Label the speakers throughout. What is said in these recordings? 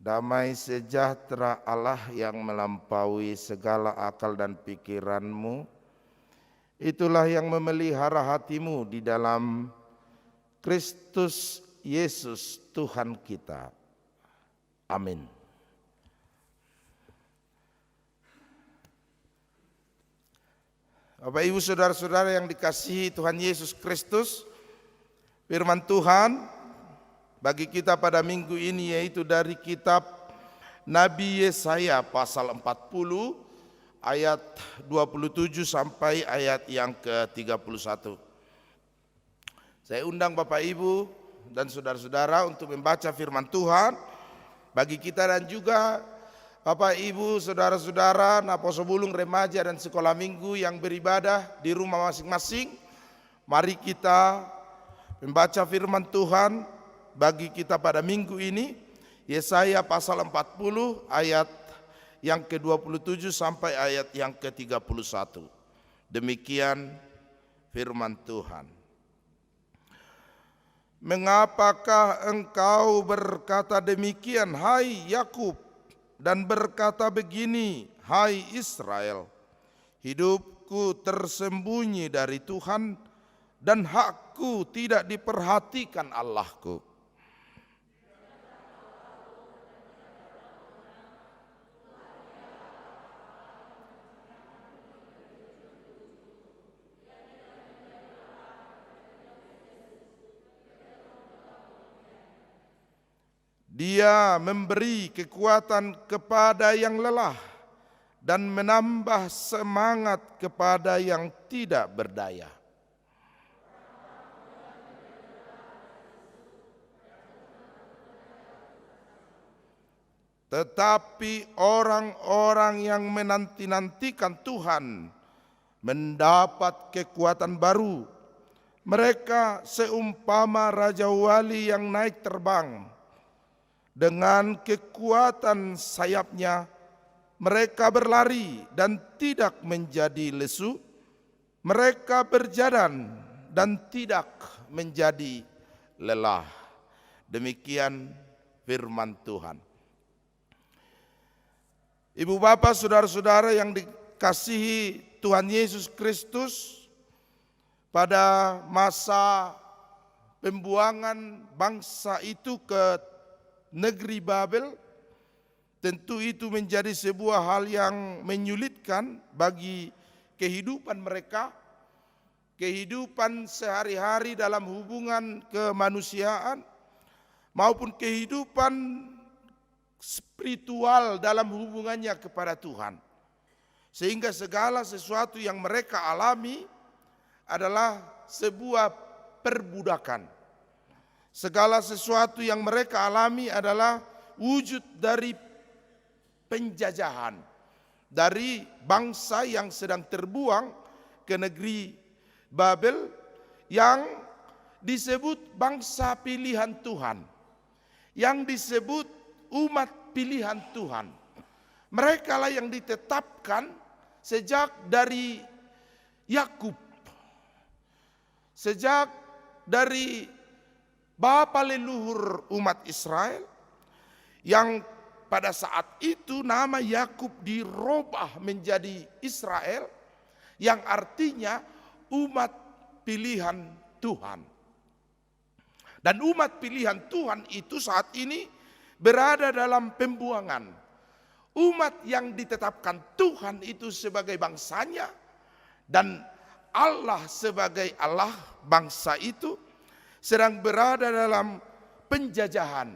Speaker 1: Damai sejahtera Allah yang melampaui segala akal dan pikiranmu, itulah yang memelihara hatimu di dalam Kristus Yesus Tuhan kita. Amin. Bapak Ibu saudara-saudara yang dikasihi Tuhan Yesus Kristus, firman Tuhan bagi kita pada minggu ini yaitu dari kitab Nabi Yesaya pasal 40 ayat 27 sampai ayat yang ke-31. Saya undang Bapak Ibu dan saudara-saudara untuk membaca firman Tuhan bagi kita dan juga Bapak Ibu saudara-saudara Naposo Bulung remaja dan sekolah minggu yang beribadah di rumah masing-masing. Mari kita membaca firman Tuhan bagi kita pada minggu ini, Yesaya pasal 40 ayat yang ke-27 sampai ayat yang ke-31. Demikian firman Tuhan. Mengapakah engkau berkata demikian, hai Yakub, dan berkata begini, hai Israel, hidupku tersembunyi dari Tuhan dan hakku tidak diperhatikan Allahku. Dia memberi kekuatan kepada yang lelah dan menambah semangat kepada yang tidak berdaya. Tetapi orang-orang yang menanti-nantikan Tuhan mendapat kekuatan baru. Mereka seumpama Raja Wali yang naik terbang. Dengan kekuatan sayapnya mereka berlari dan tidak menjadi lesu. Mereka berjalan dan tidak menjadi lelah. Demikian firman Tuhan. Ibu bapak saudara-saudara yang dikasihi Tuhan Yesus Kristus, pada masa pembuangan bangsa itu ke negeri Babel, tentu itu menjadi sebuah hal yang menyulitkan bagi kehidupan mereka, kehidupan sehari-hari dalam hubungan kemanusiaan maupun kehidupan spiritual dalam hubungannya kepada Tuhan. Sehingga segala sesuatu yang mereka alami adalah sebuah perbudakan. Segala sesuatu yang mereka alami adalah wujud dari penjajahan dari bangsa yang sedang terbuang ke negeri Babel yang disebut bangsa pilihan Tuhan, yang disebut umat pilihan Tuhan. Mereka lah yang ditetapkan sejak dari Yakub, sejak dari bapa leluhur umat Israel, yang pada saat itu nama Yakub dirubah menjadi Israel, yang artinya umat pilihan Tuhan. Dan umat pilihan Tuhan itu saat ini berada dalam pembuangan. Umat yang ditetapkan Tuhan itu sebagai bangsanya dan Allah sebagai Allah bangsa itu sedang berada dalam penjajahan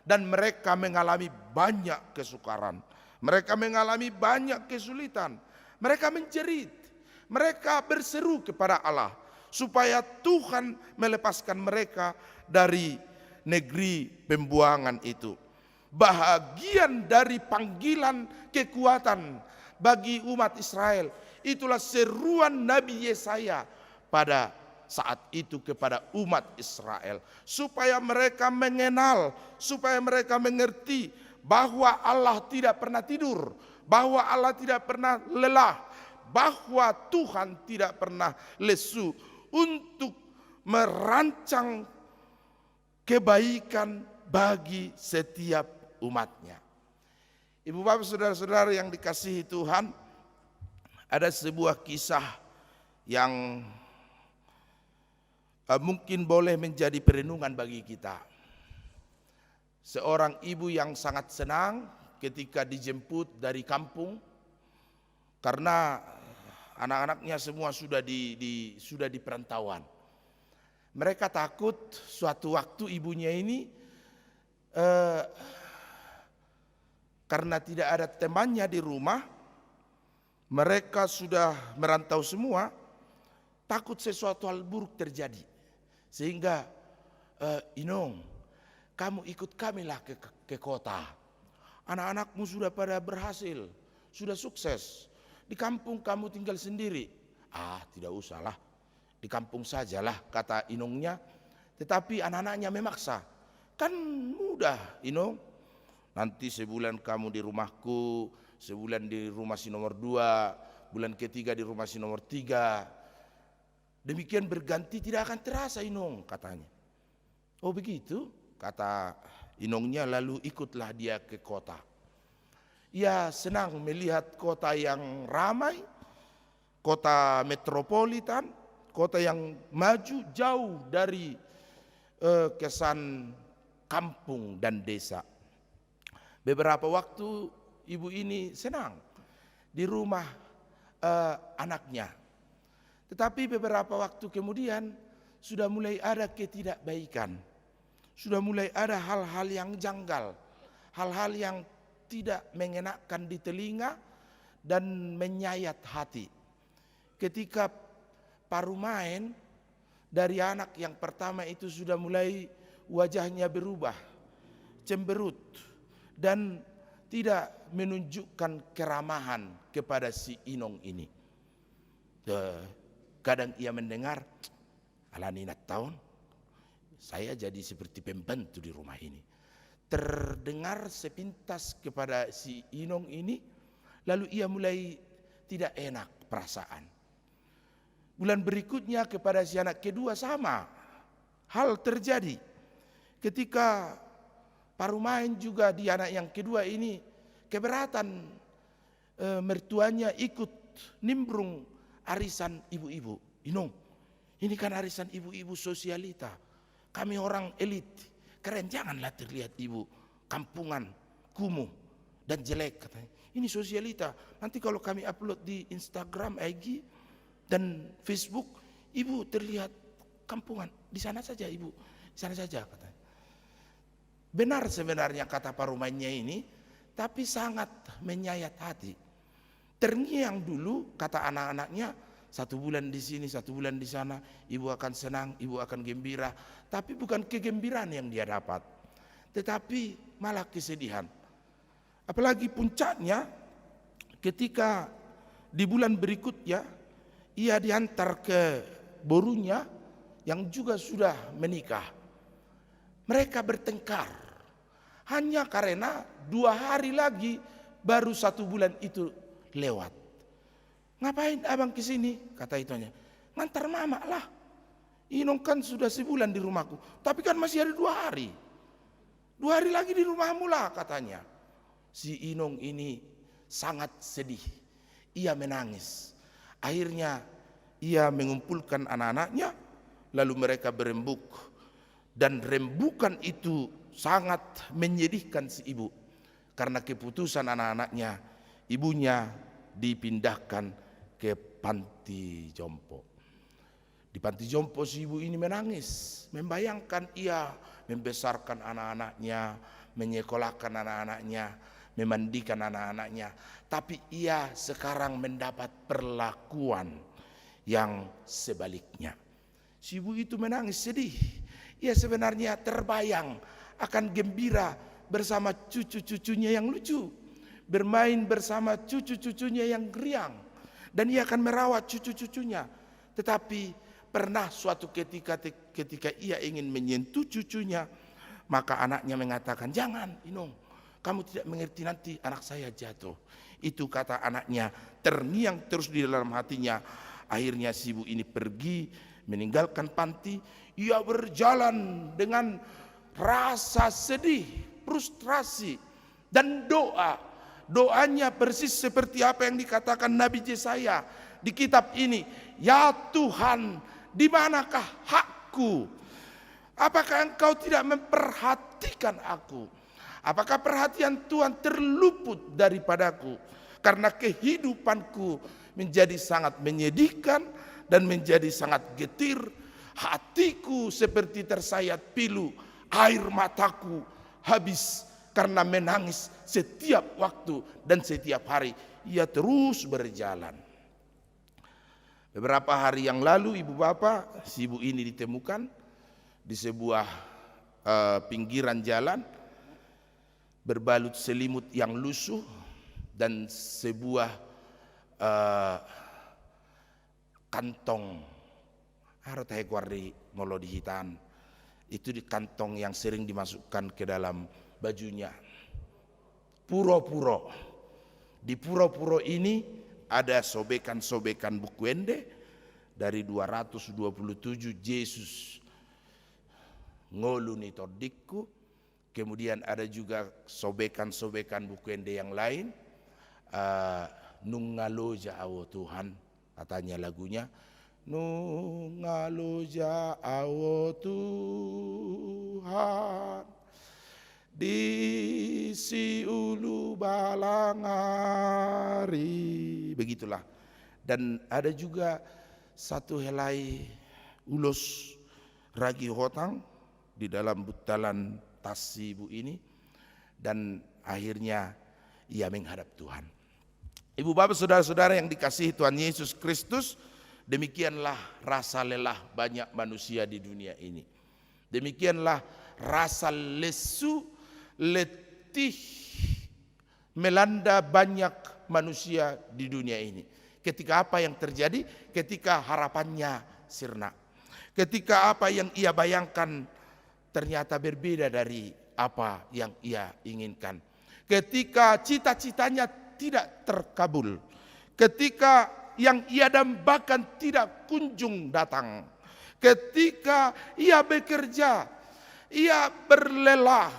Speaker 1: dan mereka mengalami banyak kesukaran. Mereka mengalami banyak kesulitan. Mereka menjerit. Mereka berseru kepada Allah supaya Tuhan melepaskan mereka dari negeri pembuangan itu. Bahagian dari panggilan kekuatan bagi umat Israel, itulah seruan Nabi Yesaya pada saat itu kepada umat Israel, supaya mereka mengenal, supaya mereka mengerti bahwa Allah tidak pernah tidur, bahwa Allah tidak pernah lelah, bahwa Tuhan tidak pernah lesu untuk merancang kebaikan bagi setiap umatnya. Ibu bapak saudara-saudara yang dikasihi Tuhan, ada sebuah kisah yang mungkin boleh menjadi perenungan bagi kita. Seorang ibu yang sangat senang ketika dijemput dari kampung karena anak-anaknya semua sudah di perantauan. Mereka takut suatu waktu ibunya ini karena tidak ada temannya di rumah, mereka sudah merantau semua, takut sesuatu hal buruk terjadi. Sehingga Inong, kamu ikut kamilah ke kota. Anak-anakmu sudah pada berhasil, sudah sukses. Di kampung kamu tinggal sendiri. Tidak usahlah, di kampung sajalah, kata Inongnya. Tetapi anak-anaknya memaksa. Kan mudah Inong, nanti sebulan kamu di rumahku, sebulan di rumah si nomor 2, bulan ketiga di rumah si nomor 3. Demikian berganti tidak akan terasa Inong, katanya. Oh begitu, kata Inongnya, lalu ikutlah dia ke kota. Ia senang melihat kota yang ramai, kota metropolitan, kota yang maju jauh dari kesan kampung dan desa. Beberapa waktu ibu ini senang di rumah anaknya. Tetapi beberapa waktu kemudian sudah mulai ada ketidakbaikan. Sudah mulai ada hal-hal yang janggal. Hal-hal yang tidak mengenakkan di telinga dan menyayat hati. Ketika paruh main dari anak yang pertama itu sudah mulai wajahnya berubah, cemberut, dan tidak menunjukkan keramahan kepada si Inong ini. Kadang ia mendengar, Nina tahun, saya jadi seperti pembantu di rumah ini. Terdengar sepintas kepada si Inong ini, lalu ia mulai tidak enak perasaan. Bulan berikutnya kepada si anak kedua sama hal terjadi. Ketika paruh main juga di anak yang kedua ini, keberatan mertuanya ikut nimbrung arisan ibu-ibu. Inong, ini kan arisan ibu-ibu sosialita. Kami orang elit, keren, janganlah terlihat ibu kampungan, kumuh dan jelek, katanya. Ini sosialita, nanti kalau kami upload di Instagram, IG dan Facebook, ibu terlihat kampungan. Di sana saja ibu, di sana saja, katanya. Benar sebenarnya kata parumannya ini, tapi sangat menyayat hati. Terngiang dulu kata anak-anaknya, 1 bulan di sini, 1 bulan di sana, ibu akan senang, ibu akan gembira. Tapi bukan kegembiraan yang dia dapat, tetapi malah kesedihan. Apalagi puncaknya ketika di bulan berikutnya ia diantar ke borunya yang juga sudah menikah. Mereka bertengkar hanya karena 2 hari lagi baru 1 bulan itu lewat. Ngapain abang kesini? Kata itunya. Ngantar mama lah. Inong kan sudah sebulan di rumahku, tapi kan masih ada 2 hari. 2 hari lagi di rumahmu lah, katanya. Si Inong ini sangat sedih. Ia menangis. Akhirnya ia mengumpulkan anak-anaknya, lalu mereka berembuk. Dan rembukan itu sangat menyedihkan si ibu. Karena keputusan anak-anaknya, ibunya dipindahkan ke panti jompo. Di panti jompo si ibu ini menangis, membayangkan ia membesarkan anak-anaknya, menyekolahkan anak-anaknya, memandikan anak-anaknya. Tapi ia sekarang mendapat perlakuan yang sebaliknya. Si ibu itu menangis sedih. Ia sebenarnya terbayang akan gembira bersama cucu-cucunya yang lucu, bermain bersama cucu-cucunya yang riang, dan ia akan merawat cucu-cucunya. Tetapi pernah suatu ketika ia ingin menyentuh cucunya, maka anaknya mengatakan, jangan Inong, kamu tidak mengerti, nanti anak saya jatuh. Itu kata anaknya, terngiang terus di dalam hatinya. Akhirnya si ibu ini pergi meninggalkan panti. Ia berjalan dengan rasa sedih, frustrasi, Dan doanya persis seperti apa yang dikatakan Nabi Yesaya di kitab ini. Ya Tuhan, di manakah hakku? Apakah engkau tidak memperhatikan aku? Apakah perhatian Tuhan terluput daripadaku? Karena kehidupanku menjadi sangat menyedihkan dan menjadi sangat getir. Hatiku seperti tersayat pilu, air mataku habis karena menangis setiap waktu dan setiap hari. Ia terus berjalan. Beberapa hari yang lalu ibu bapak, si ibu ini ditemukan di sebuah pinggiran jalan, berbalut selimut yang lusuh dan sebuah kantong harta hekuari molo dihitan. Itu di kantong yang sering dimasukkan ke dalam bajunya. Puro-puro. Di puro-puro ini ada sobekan-sobekan bukuende dari 227 Yesus ngoluni todikku. Kemudian ada juga sobekan-sobekan bukuende yang lain. Nungaloja awo Tuhan, katanya lagunya. Nungaloja awo Tuhan di si ulu balangari, begitulah. Dan ada juga satu helai ulos ragi hotang di dalam butalan tas ibu ini, dan akhirnya ia menghadap Tuhan. Ibu bapak saudara-saudara yang dikasihi Tuhan Yesus Kristus, demikianlah rasa lelah banyak manusia di dunia ini. Demikianlah rasa lesu, letih melanda banyak manusia di dunia ini. Ketika apa yang terjadi? Ketika harapannya sirna. Ketika apa yang ia bayangkan ternyata berbeda dari apa yang ia inginkan. Ketika cita-citanya tidak terkabul. Ketika yang ia dambakan tidak kunjung datang. Ketika ia bekerja, ia berlelah.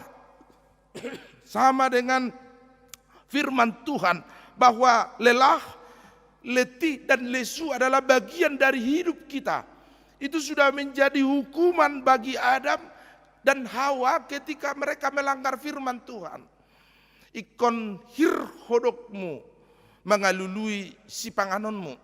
Speaker 1: Sama dengan firman Tuhan bahwa lelah, letih dan lesu adalah bagian dari hidup kita. Itu sudah menjadi hukuman bagi Adam dan Hawa ketika mereka melanggar firman Tuhan. Ikon hirhodokmu mengalului si panganonmu,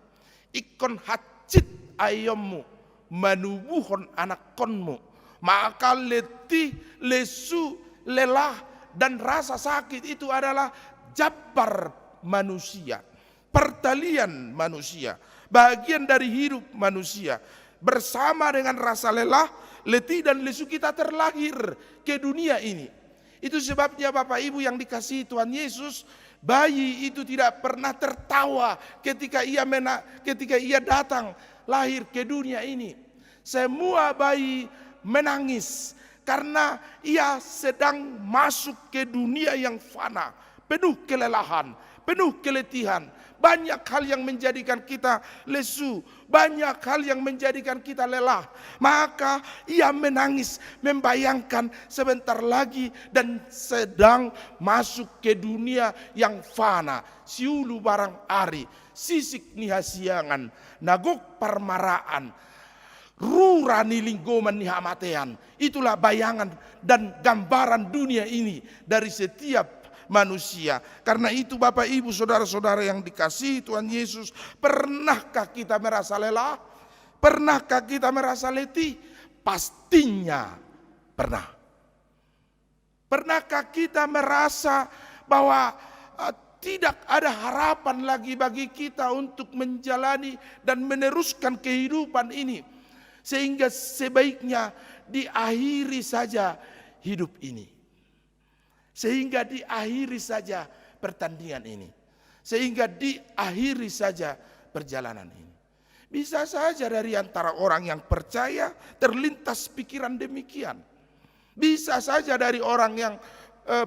Speaker 1: ikon hacit ayommu manubuhon anakonmu. Maka letih, lesu, lelah dan rasa sakit itu adalah jabar manusia, pertalian manusia, bagian dari hidup manusia. Bersama dengan rasa lelah, letih dan lesu kita terlahir ke dunia ini. Itu sebabnya Bapak Ibu yang dikasihi Tuhan Yesus, bayi itu tidak pernah tertawa ketika ia datang lahir ke dunia ini. Semua bayi menangis karena ia sedang masuk ke dunia yang fana, penuh kelelahan, penuh keletihan. Banyak hal yang menjadikan kita lesu, banyak hal yang menjadikan kita lelah. Maka ia menangis membayangkan sebentar lagi dan sedang masuk ke dunia yang fana. Siulu barang ari, sisik nihasiangan, nagok parmaraan, rurani linggoman nihamatean. Itulah bayangan dan gambaran dunia ini dari setiap manusia. Karena itu Bapak Ibu saudara-saudara yang dikasihi Tuhan Yesus, pernahkah kita merasa lelah? Pernahkah kita merasa letih? Pastinya pernah. Pernahkah kita merasa bahwa tidak ada harapan lagi bagi kita untuk menjalani dan meneruskan kehidupan ini, sehingga sebaiknya diakhiri saja hidup ini? Sehingga diakhiri saja pertandingan ini. Sehingga diakhiri saja perjalanan ini. Bisa saja dari antara orang yang percaya terlintas pikiran demikian. Bisa saja dari orang yang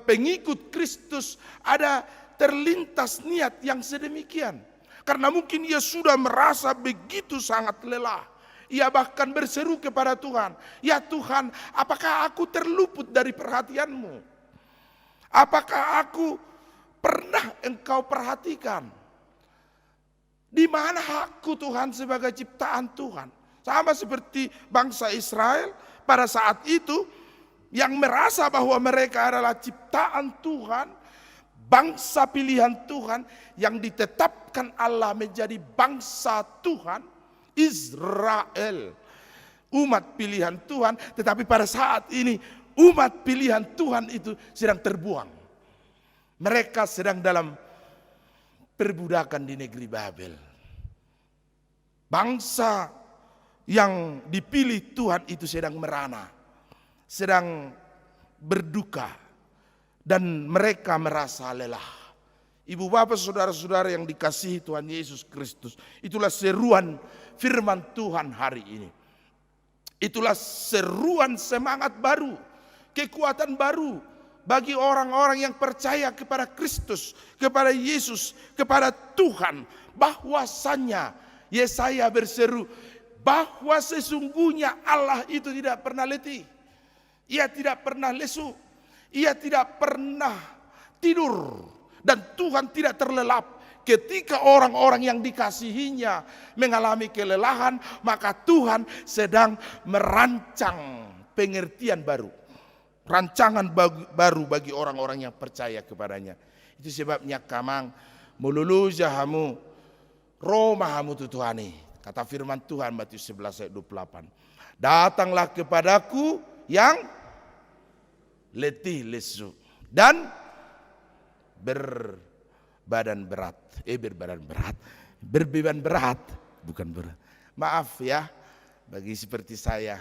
Speaker 1: pengikut Kristus ada terlintas niat yang sedemikian. Karena mungkin ia sudah merasa begitu sangat lelah. Ia bahkan berseru kepada Tuhan, "Ya Tuhan, apakah aku terluput dari perhatian-Mu? Apakah aku pernah engkau perhatikan? Di mana hakku Tuhan sebagai ciptaan Tuhan? Sama seperti bangsa Israel pada saat itu yang merasa bahwa mereka adalah ciptaan Tuhan, bangsa pilihan Tuhan yang ditetapkan Allah menjadi bangsa Tuhan, Israel, umat pilihan Tuhan. Tetapi pada saat ini umat pilihan Tuhan itu sedang terbuang. Mereka sedang dalam perbudakan di negeri Babel. Bangsa yang dipilih Tuhan itu sedang merana, sedang berduka, dan mereka merasa lelah. Ibu bapak saudara-saudara yang dikasihi Tuhan Yesus Kristus, itulah seruan firman Tuhan hari ini. Itulah seruan semangat baru, kekuatan baru bagi orang-orang yang percaya kepada Kristus, kepada Yesus, kepada Tuhan. Bahwasanya Yesaya berseru bahwa sesungguhnya Allah itu tidak pernah letih. Ia tidak pernah lesu. Ia tidak pernah tidur. Dan Tuhan tidak terlelap. Ketika orang-orang yang dikasihinya mengalami kelelahan, maka Tuhan sedang merancang pengertian baru. Rancangan baru bagi orang-orang yang percaya kepadanya. Itu sebabnya kamang melulu jahamu, romahamu tutuhani. Kata firman Tuhan Matius 11 ayat 28. Datanglah kepadaku yang letih lesu dan berbeban berat, bukan berat. Maaf ya bagi seperti saya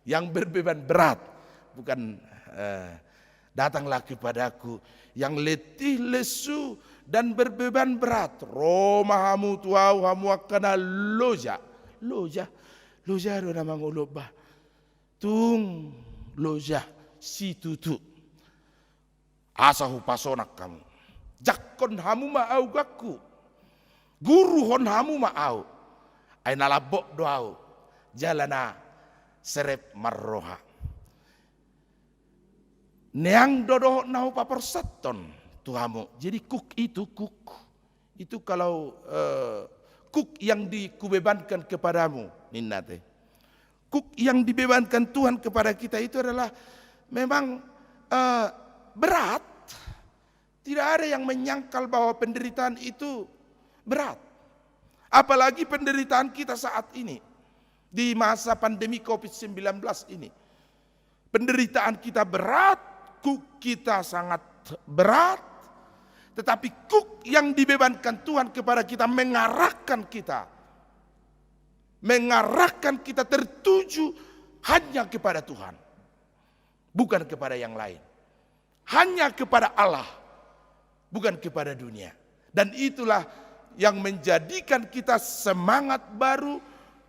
Speaker 1: yang berbeban berat, bukan datanglah kepadaku yang letih lesu dan berbeban berat. Romahamu tuau hamu akana loja do nama ngulobah tung loja si tutu asahu pasonak kamu jakon hamu maau gaku guru hon hamu maau aina labok doau jalana serep marroha neang dodo nau papersaton tuhamu. Jadi kuk itu kalau kuk yang dikubebankan kepadamu ninnate. Kuk yang dibebankan Tuhan kepada kita itu adalah memang berat. Tidak ada yang menyangkal bahwa penderitaan itu berat. Apalagi penderitaan kita saat ini di masa pandemi COVID-19 ini. Penderitaan kita berat, kuk kita sangat berat, tetapi kuk yang dibebankan Tuhan kepada kita mengarahkan kita tertuju hanya kepada Tuhan, bukan kepada yang lain, hanya kepada Allah, bukan kepada dunia. Dan itulah yang menjadikan kita semangat baru,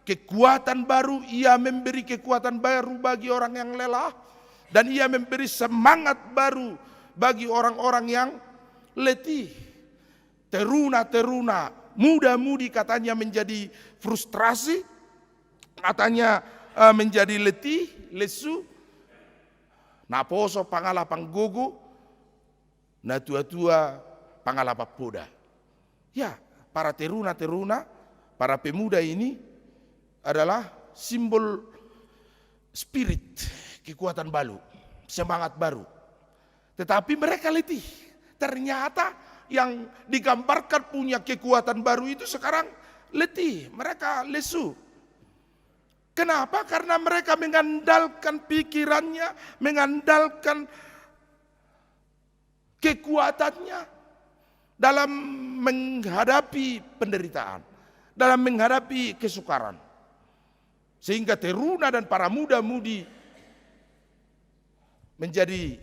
Speaker 1: kekuatan baru. Ia memberi kekuatan baru bagi orang yang lelah, dan ia memberi semangat baru bagi orang-orang yang letih. Teruna, muda-mudi katanya menjadi frustrasi, katanya menjadi letih, lesu. Naposo pangala panggogo, na tua-tua pangala papoda. Ya, para teruna, para pemuda ini adalah simbol spirit, kekuatan baru, semangat baru. Tetapi mereka letih. Ternyata yang digambarkan punya kekuatan baru itu sekarang letih, mereka lesu. Kenapa? Karena mereka mengandalkan pikirannya, mengandalkan kekuatannya dalam menghadapi penderitaan, dalam menghadapi kesukaran. Sehingga teruna dan para muda-mudi menjadi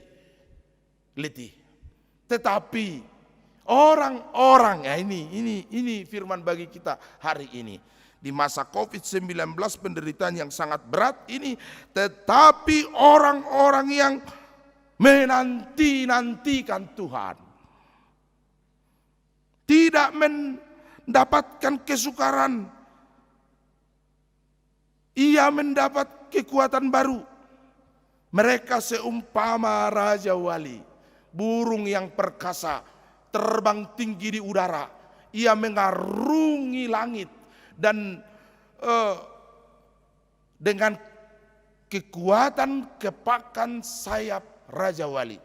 Speaker 1: letih. Tetapi orang-orang, ya ini firman bagi kita hari ini. Di masa COVID-19 penderitaan yang sangat berat ini, tetapi orang-orang yang menanti-nantikan Tuhan, tidak mendapatkan kesukaran, ia mendapat kekuatan baru. Mereka seumpama raja wali, burung yang perkasa, terbang tinggi di udara. Ia mengarungi langit dan dengan kekuatan kepakan sayap Raja Wali,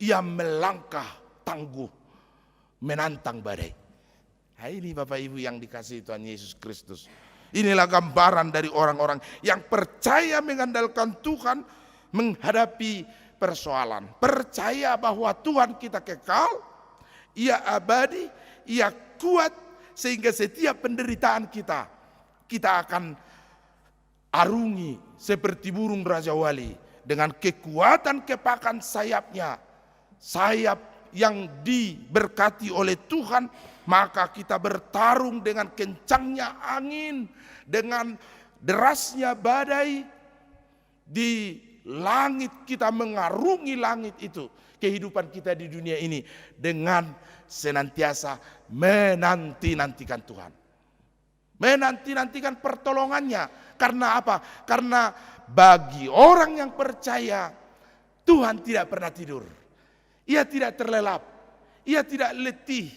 Speaker 1: ia melangkah tangguh menantang badai. Nah, ini Bapak Ibu yang dikasihi Tuhan Yesus Kristus. Inilah gambaran dari orang-orang yang percaya mengandalkan Tuhan menghadapi persoalan. Percaya bahwa Tuhan kita kekal, Ia abadi, Ia kuat, sehingga setiap penderitaan kita akan arungi seperti burung Raja Wali dengan kekuatan kepakan sayapnya, sayap yang diberkati oleh Tuhan. Maka kita bertarung dengan kencangnya angin, dengan derasnya badai di langit. Kita mengarungi langit itu, kehidupan kita di dunia ini, dengan senantiasa menanti-nantikan Tuhan, menanti-nantikan pertolongannya. Karena apa? Karena bagi orang yang percaya, Tuhan tidak pernah tidur. Ia tidak terlelap, Ia tidak letih,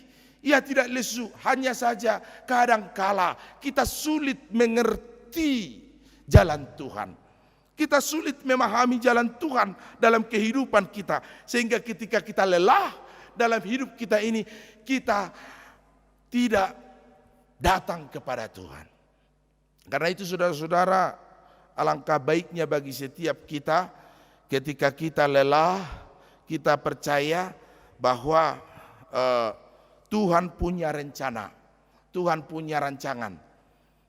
Speaker 1: Ia tidak lesu. Hanya saja kadangkala kita sulit mengerti jalan Tuhan. Kita sulit memahami jalan Tuhan dalam kehidupan kita. Sehingga ketika kita lelah dalam hidup kita ini, kita tidak datang kepada Tuhan. Karena itu saudara-saudara, alangkah baiknya bagi setiap kita ketika kita lelah, kita percaya bahwa Tuhan punya rencana, Tuhan punya rancangan.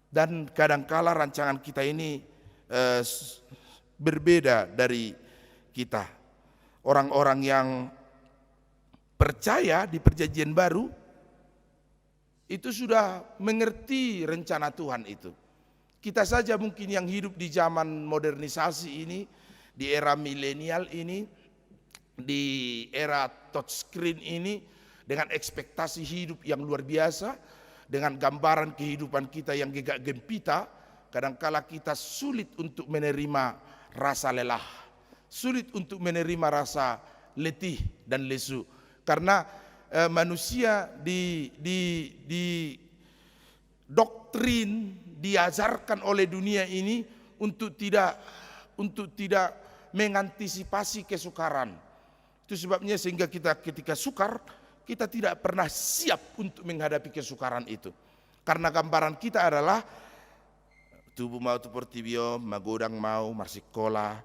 Speaker 1: Dan kadangkala rancangan kita ini berbeda dari kita. Orang-orang yang percaya di perjanjian baru itu sudah mengerti rencana Tuhan itu. Kita saja mungkin yang hidup di zaman modernisasi ini, di era milenial ini, di era touchscreen ini, dengan ekspektasi hidup yang luar biasa, dengan gambaran kehidupan kita yang gegak gempita, kadangkala kita sulit untuk menerima rasa lelah, sulit untuk menerima rasa letih dan lesu. Karena manusia di doktrin diajarkan oleh dunia ini untuk tidak mengantisipasi kesukaran. Itu sebabnya sehingga kita ketika sukar, kita tidak pernah siap untuk menghadapi kesukaran itu. Karena gambaran kita adalah tubuh mau tu portibio, magodang mau, marsikola,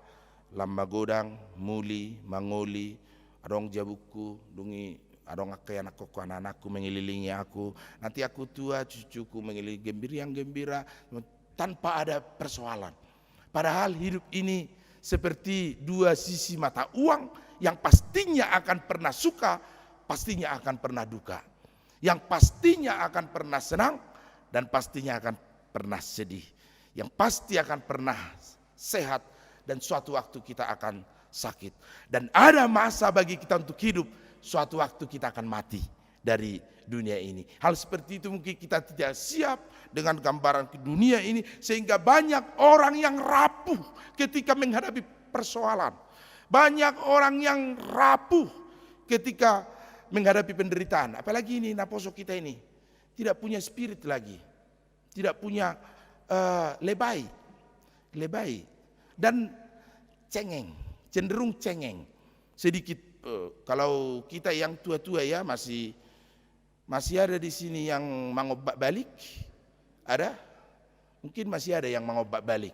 Speaker 1: lam magodang, muli, mangoli, adong jabuku, dungi, adong akay anak koko anak-anakku mengelilingi aku. Nanti aku tua, cucuku mengelilingi yang gembira, tanpa ada persoalan. Padahal hidup ini seperti dua sisi mata uang yang pastinya akan pernah suka, pastinya akan pernah duka. Yang pastinya akan pernah senang dan pastinya akan pernah sedih. Yang pasti akan pernah sehat dan suatu waktu kita akan sakit. Dan ada masa bagi kita untuk hidup, suatu waktu kita akan mati dari dunia ini. Hal seperti itu mungkin kita tidak siap dengan gambaran ke dunia ini, sehingga banyak orang yang rapuh ketika menghadapi persoalan. Banyak orang yang rapuh ketika menghadapi penderitaan. Apalagi ini naposo kita ini tidak punya spirit lagi, tidak punya lebay dan cengeng, cenderung cengeng sedikit. Kalau kita yang tua-tua ya masih ada di sini yang mangobak balik, ada, mungkin masih ada yang mangobak balik,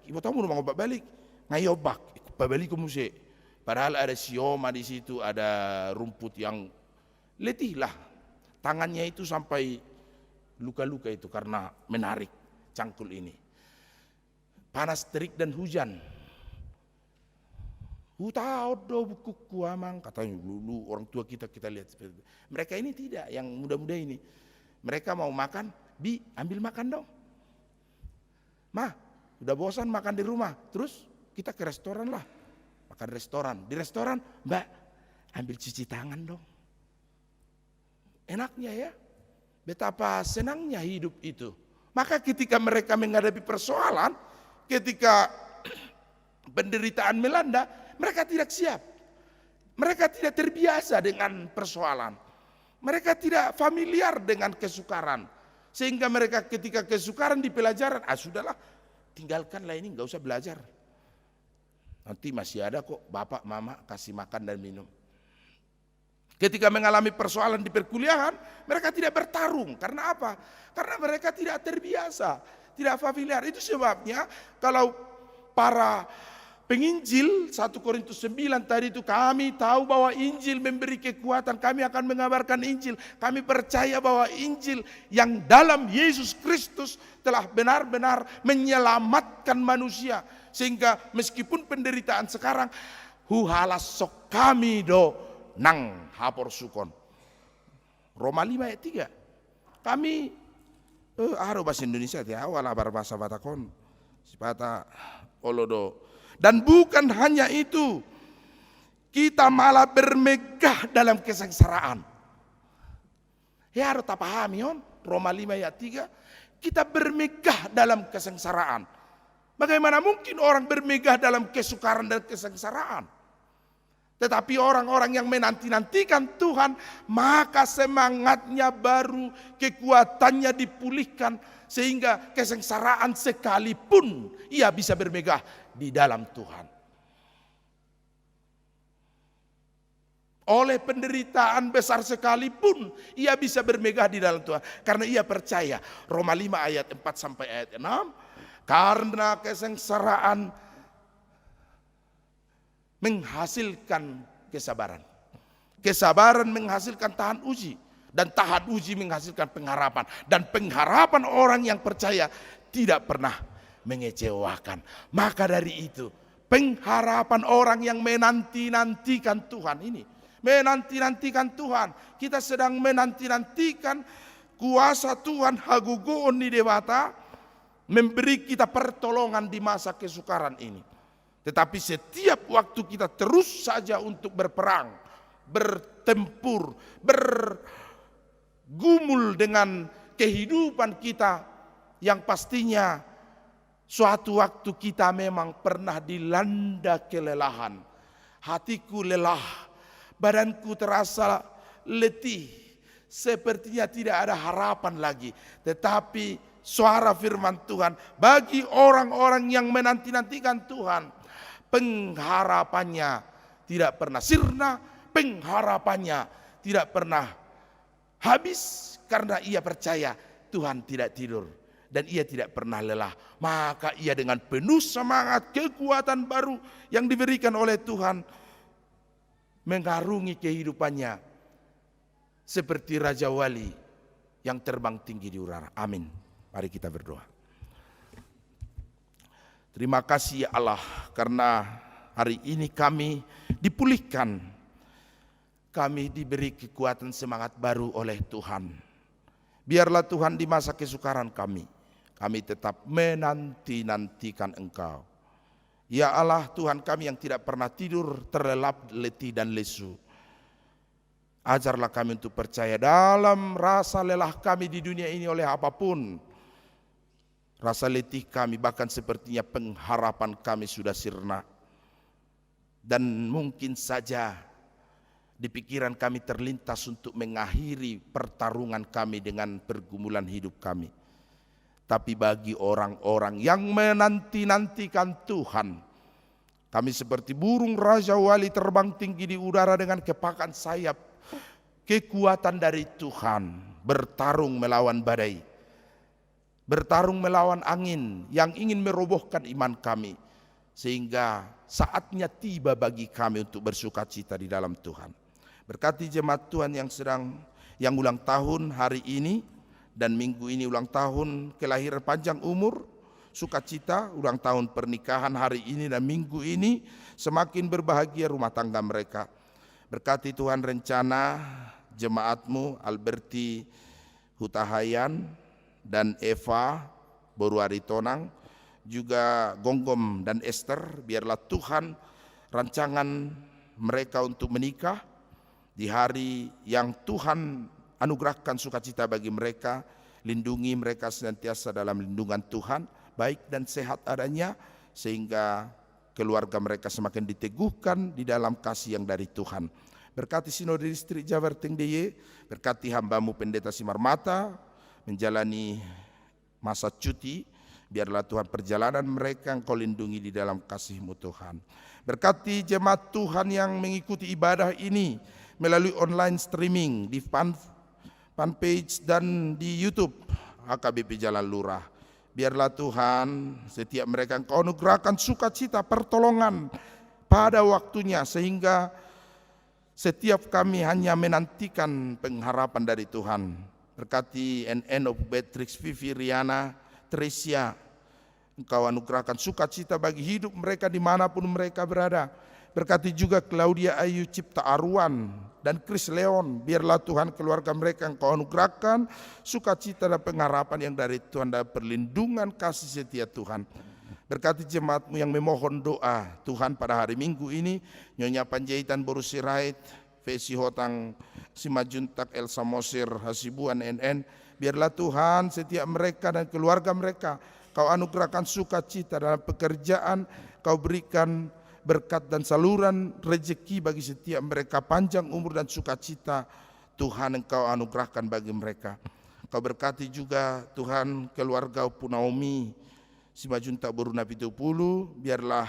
Speaker 1: ibu tahu mau mangobak balik, ngayobak, balik ke musik. Padahal ada sioma di situ, ada rumput yang letih lah. Tangannya itu sampai luka-luka itu karena menarik cangkul ini. Panas terik dan hujan. Tahu do buku kuamang, katanya dulu orang tua kita lihat seperti itu. Mereka ini tidak, yang muda-muda ini. Mereka mau makan, ambil makan dong. Mah, udah bosan makan di rumah, terus kita ke restoran lah. Makan restoran. Di restoran, Mbak, ambil cuci tangan dong. Enaknya ya. Betapa senangnya hidup itu. Maka ketika mereka menghadapi persoalan, ketika penderitaan melanda, mereka tidak siap. Mereka tidak terbiasa dengan persoalan. Mereka tidak familiar dengan kesukaran. Sehingga mereka ketika kesukaran di pelajaran, sudahlah, tinggalkanlah ini, nggak usah belajar. Nanti masih ada kok bapak, mama kasih makan dan minum. Ketika mengalami persoalan di perkuliahan, mereka tidak bertarung. Karena apa? Karena mereka tidak terbiasa, tidak familiar. Itu sebabnya kalau para penginjil 1 Korintus 9 tadi itu, kami tahu bahwa Injil memberi kekuatan, kami akan mengabarkan Injil. Kami percaya bahwa Injil yang dalam Yesus Kristus telah benar-benar menyelamatkan manusia. Sehingga meskipun penderitaan sekarang, huhalas sok kami do nang hapor sukon. Roma 5 ayat 3. Kami bahasa Indonesia dia awal bahasa Batakon. Sipata olodo. Dan bukan hanya itu, kita malah bermegah dalam kesengsaraan. Ya harus tak pahami on, Roma 5 ayat 3, kita bermegah dalam kesengsaraan. Bagaimana mungkin orang bermegah dalam kesukaran dan kesengsaraan? Tetapi orang-orang yang menanti-nantikan Tuhan, maka semangatnya baru, kekuatannya dipulihkan, sehingga kesengsaraan sekalipun ia bisa bermegah di dalam Tuhan. Oleh penderitaan besar sekalipun ia bisa bermegah di dalam Tuhan. Karena ia percaya, Roma 5 ayat 4 sampai ayat 6, karena kesengsaraan menghasilkan kesabaran. Kesabaran menghasilkan tahan uji. Dan tahan uji menghasilkan pengharapan. Dan pengharapan orang yang percaya tidak pernah mengecewakan. Maka dari itu, pengharapan orang yang menanti-nantikan Tuhan ini. Menanti-nantikan Tuhan. Kita sedang menanti-nantikan kuasa Tuhan hagugoon di dewata. Memberi kita pertolongan di masa kesukaran ini. Tetapi setiap waktu kita terus saja untuk berperang, bertempur, bergumul dengan kehidupan kita yang pastinya suatu waktu kita memang pernah dilanda kelelahan. Hatiku lelah, badanku terasa letih, sepertinya tidak ada harapan lagi. Tetapi suara firman Tuhan bagi orang-orang yang menanti-nantikan Tuhan, pengharapannya tidak pernah sirna, pengharapannya tidak pernah habis, karena ia percaya Tuhan tidak tidur dan ia tidak pernah lelah. Maka ia dengan penuh semangat, kekuatan baru yang diberikan oleh Tuhan mengarungi kehidupannya seperti Raja Wali yang terbang tinggi di udara. Amin. Mari kita berdoa. Terima kasih ya Allah, karena hari ini kami dipulihkan. Kami diberi kekuatan semangat baru oleh Tuhan. Biarlah Tuhan di masa kesukaran kami tetap menanti-nantikan Engkau. Ya Allah, Tuhan kami yang tidak pernah tidur, terlelap, letih dan lesu. Ajarlah kami untuk percaya dalam rasa lelah kami di dunia ini oleh apapun. Rasa letih kami, bahkan sepertinya pengharapan kami sudah sirna. Dan mungkin saja di pikiran kami terlintas untuk mengakhiri pertarungan kami dengan pergumulan hidup kami. Tapi bagi orang-orang yang menanti-nantikan Tuhan, kami seperti burung Raja Wali terbang tinggi di udara dengan kepakan sayap. Kekuatan dari Tuhan, bertarung melawan badai, bertarung melawan angin yang ingin merobohkan iman kami. Sehingga saatnya tiba bagi kami untuk bersukacita di dalam Tuhan. Berkati jemaat Tuhan yang ulang tahun hari ini dan minggu ini, ulang tahun kelahiran panjang umur, sukacita, ulang tahun pernikahan hari ini dan minggu ini, semakin berbahagia rumah tangga mereka. Berkati Tuhan rencana jemaatmu Alberti Hutahayan dan Eva Boruari Tonang, juga Gonggom dan Esther. Biarlah Tuhan rancangan mereka untuk menikah di hari yang Tuhan anugerahkan sukacita bagi mereka. Lindungi mereka senantiasa dalam lindungan Tuhan, baik dan sehat adanya, sehingga keluarga mereka semakin diteguhkan di dalam kasih yang dari Tuhan. Berkati Sinode Distrik Jabar Teng DIY, berkati hamba-Mu Pendeta Simar Mata menjalani masa cuti. Biarlah Tuhan perjalanan mereka Engkau lindungi di dalam kasih-Mu Tuhan. Berkati jemaat Tuhan yang mengikuti ibadah ini melalui online streaming di fanpage dan di YouTube HKBP Jalan Lurah. Biarlah Tuhan setiap mereka Engkau anugerahkan sukacita pertolongan pada waktunya, sehingga setiap kami hanya menantikan pengharapan dari Tuhan. Berkati NN of Beatrix Vivi Riana Tresia, Engkau anugerahkan sukacita bagi hidup mereka dimanapun mereka berada. Berkati juga Claudia Ayu Cipta Arwan dan Chris Leon. Biarlah Tuhan keluarga mereka Engkau anugerahkan sukacita dan pengharapan yang dari Tuhan dan perlindungan kasih setia Tuhan. Berkati jemaat-Mu yang memohon doa Tuhan pada hari Minggu ini, Nyonya Panjaitan Boru Sirait, Vesi Hotang Simajuntak Elsa Mosir Hasibuan NN. Biarlah Tuhan setiap mereka dan keluarga mereka Kau anugerahkan sukacita dalam pekerjaan, Kau berikan berkat dan saluran rezeki bagi setiap mereka, panjang umur dan sukacita Tuhan Engkau anugerahkan bagi mereka. Kau berkati juga Tuhan keluarga Punaomi Simajuntak Boru Napitupulu, biarlah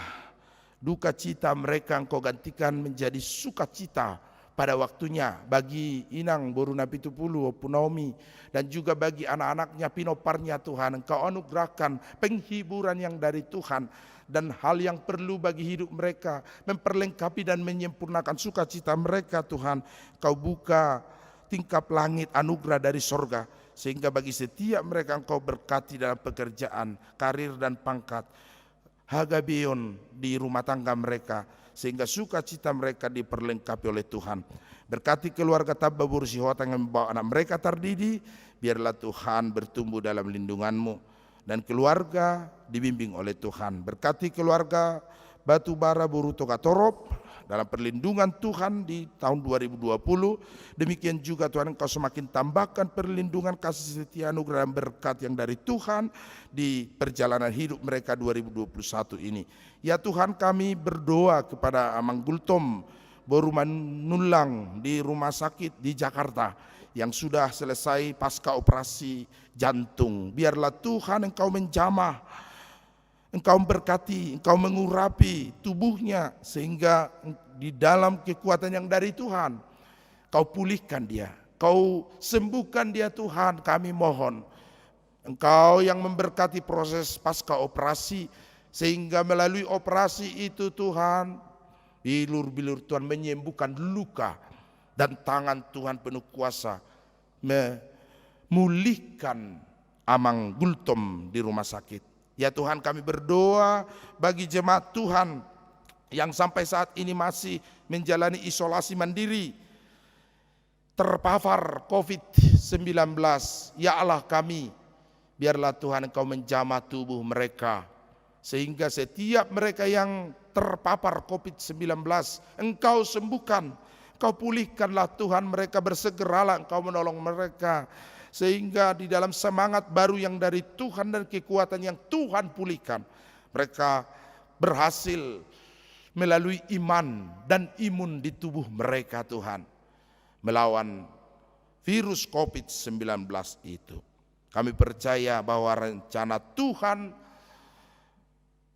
Speaker 1: duka cita mereka Engkau gantikan menjadi sukacita pada waktunya bagi Inang Boru Napitupulu Punaomi, dan juga bagi anak-anaknya pinoparnya Tuhan Engkau anugerahkan penghiburan yang dari Tuhan dan hal yang perlu bagi hidup mereka, memperlengkapi dan menyempurnakan sukacita mereka Tuhan. Kau buka tingkap langit anugerah dari sorga, sehingga bagi setiap mereka Engkau berkati dalam pekerjaan, karir dan pangkat, hagabeon di rumah tangga mereka, sehingga sukacita mereka diperlengkapi oleh Tuhan. Berkati keluarga Tabba Boru Sihotang yang membawa anak mereka terdidi, biarlah Tuhan bertumbuh dalam lindungan-Mu dan keluarga dibimbing oleh Tuhan. Berkati keluarga Batubara Boru Tokatorop dalam perlindungan Tuhan di tahun 2020. Demikian juga Tuhan Engkau semakin tambahkan perlindungan kasih setia anugerah dan berkat yang dari Tuhan di perjalanan hidup mereka 2021 ini. Ya Tuhan, kami berdoa kepada Amang Gultom Boru Manulang di rumah sakit di Jakarta yang sudah selesai pasca operasi jantung. Biarlah Tuhan Engkau menjamah, Engkau memberkati, Engkau mengurapi tubuhnya, sehingga di dalam kekuatan yang dari Tuhan Kau pulihkan dia, Kau sembuhkan dia Tuhan. Kami mohon Engkau yang memberkati proses pasca operasi, sehingga melalui operasi itu Tuhan, bilur-bilur Tuhan menyembuhkan luka, dan tangan Tuhan penuh kuasa memulihkan Amang Gultom di rumah sakit. Ya Tuhan, kami berdoa bagi jemaat Tuhan yang sampai saat ini masih menjalani isolasi mandiri, terpapar COVID-19. Ya Allah kami, biarlah Tuhan Engkau menjamah tubuh mereka, sehingga setiap mereka yang terpapar COVID-19 Engkau sembuhkan, Engkau pulihkanlah Tuhan mereka, bersegeralah Engkau menolong mereka, sehingga di dalam semangat baru yang dari Tuhan dan kekuatan yang Tuhan pulihkan, mereka berhasil melalui iman dan imun di tubuh mereka Tuhan melawan virus COVID-19 itu. Kami percaya bahwa rencana Tuhan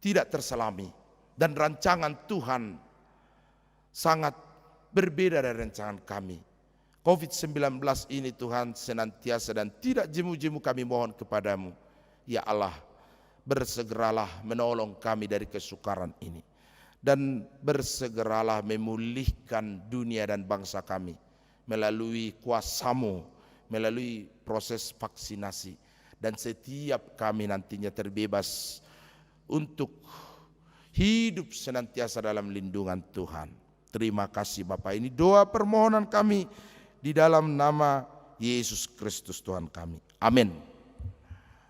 Speaker 1: tidak terselami dan rancangan Tuhan sangat berbeda dari rancangan kami. COVID-19 ini Tuhan senantiasa dan tidak jemu-jemu kami mohon kepadamu, ya Allah, bersegeralah menolong kami dari kesukaran ini, dan bersegeralah memulihkan dunia dan bangsa kami melalui kuasa-Mu, melalui proses vaksinasi, dan setiap kami nantinya terbebas untuk hidup senantiasa dalam lindungan Tuhan. Terima kasih Bapa, ini doa permohonan kami di dalam nama Yesus Kristus Tuhan kami. Amin.